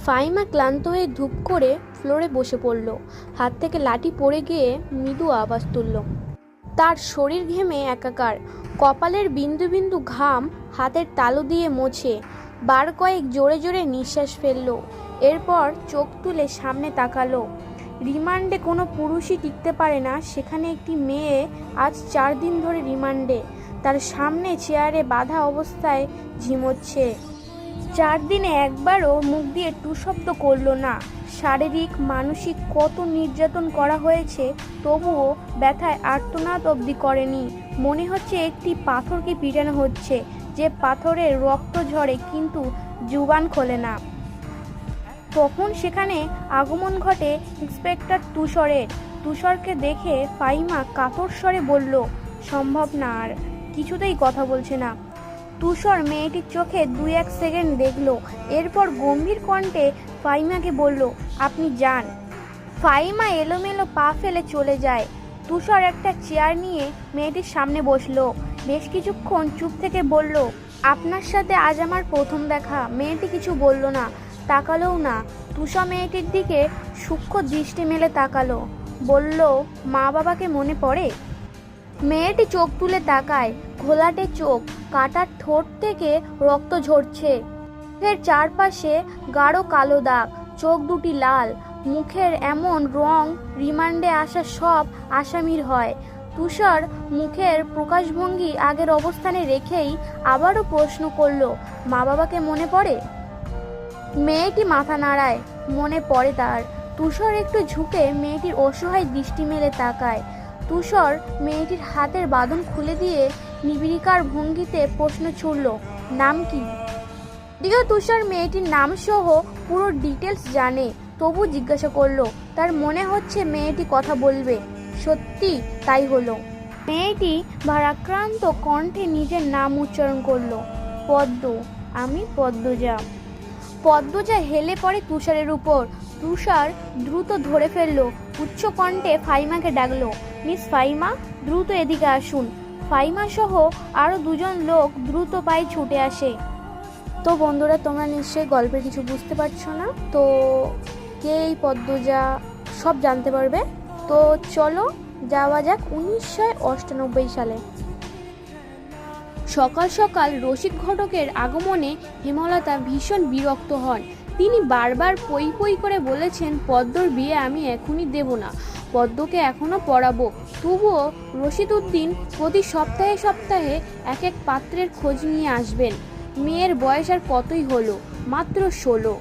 ফাহিমা ক্লান্ত হয়ে ধূপ করে ফ্লোরে বসে পড়ল। হাত থেকে লাঠি পড়ে গিয়ে মৃদু আওয়াজ তুলল। তার শরীর ঘেমে একাকার, কপালের বিন্দু বিন্দু ঘাম হাতের তালু দিয়ে মোছে। বার কয়েক জোরে জোরে নিঃশ্বাস ফেলল। এরপর চোখ তুলে সামনে তাকালো। রিমান্ডে কোনো পুরুষই টিকতে পারে না, সেখানে একটি মেয়ে আজ 4 দিন ধরে রিমান্ডে। তার সামনে চেয়ারে বাঁধা অবস্থায় ঝিমোচ্ছে। 4 দিনে একবারও মুখ দিয়ে টু শব্দ করল না। শারীরিক মানসিক কত নির্যাতন করা হয়েছে, তবুও ব্যথায় আর্তনাদ অবধি করেনি। মনে হচ্ছে একটি পাথরকে পিটানো হচ্ছে, যে পাথরের রক্ত ঝরে কিন্তু জুবান খোলে না। তখন সেখানে আগমন ঘটে ইন্সপেক্টর তুষারের। তুষারকে দেখে ফাহিমা কাতর স্বরে বলল, সম্ভব না, আর কিছুতেই কথা বলছে না। তুষার মেয়েটির চোখে 2-1 সেকেন্ড দেখলো, এরপর গম্ভীর কণ্ঠে ফাহিমাকে বলল, আপনি যান। ফাহিমা এলোমেলো পা ফেলে চলে যায়। তুষার একটা চেয়ার নিয়ে মেয়েটির সামনে বসলো। বেশ কিছুক্ষণ চুপ থেকে বলল, আপনার সাথে আজ আমার প্রথম দেখা। মেয়েটি কিছু বলল না, তাকালোও না। তুষার মেয়েটির দিকে সূক্ষ্ম দৃষ্টি মেলে তাকালো, বলল, মা বাবাকে মনে পড়ে? মেয়েটি চোখ তুলে তাকায়। ঘোলাটে চোখ, কাটার ঠোঁট থেকে রক্ত ঝরছে। মুখের চারপাশে গাঢ় কালো দাগ, চোখ দুটি লাল। মুখের এমন রং রিমান্ডে আসা সব আসামির হয়। তুষার মুখের প্রকাশভঙ্গি আগের অবস্থানে রেখেই আবারও প্রশ্ন করল, মা বাবাকে মনে পড়ে? মেয়েটি মাথা নাড়ায়, মনে পড়ে তার। তুষার একটু ঝুঁকে মেয়েটির অসহায় দৃষ্টি মেলে তাকায়। তুষার মেয়েটির হাতের বাঁধন খুলে দিয়ে নিবিড়িকার ভঙ্গিতে প্রশ্ন ছুড়ল, নাম কি? যদিও তুষার মেয়েটির নাম সহ পুরো ডিটেলস জানে, তবু জিজ্ঞাসা করলো। তার মনে হচ্ছে মেয়েটি কথা বলবে। সত্যি তাই হলো। মেয়েটি ভারাক্রান্ত কণ্ঠে নিজের নাম উচ্চারণ করলো, পদ্ম, আমি পদ্মজা। পদ্মজা হেলে পড়ে তুষারের উপর। তুষার দ্রুত ধরে ফেললো। উচ্চ কণ্ঠে ফাহিমাকে ডাকলো, মিস ফাহিমা, দ্রুত এদিকে আসুন। ফাহিমা সহ আরও 2জন লোক দ্রুত পায়ে ছুটে আসে। তো বন্ধুরা, তোমরা নিশ্চয়ই গল্পের কিছু বুঝতে পারছো না, তো কে এই পদ্মজা সব জানতে পারবে। তো চলো যাওয়া যাক 1998 সালে। সকাল সকাল রসিক ঘটকের আগমনে হেমলতা ভীষণ বিরক্ত হন। তিনি বারবার পই পই করে বলেছেন, পদ্মর বিয়ে আমি এখনই দেব না, পদ্মকে এখনও পড়াবো। তবুও রশিদ উদ্দিন প্রতি সপ্তাহে সপ্তাহে এক এক পাত্রের খোঁজ নিয়ে আসবেন। মেয়ের বয়স আর কতই হলো, মাত্র 16।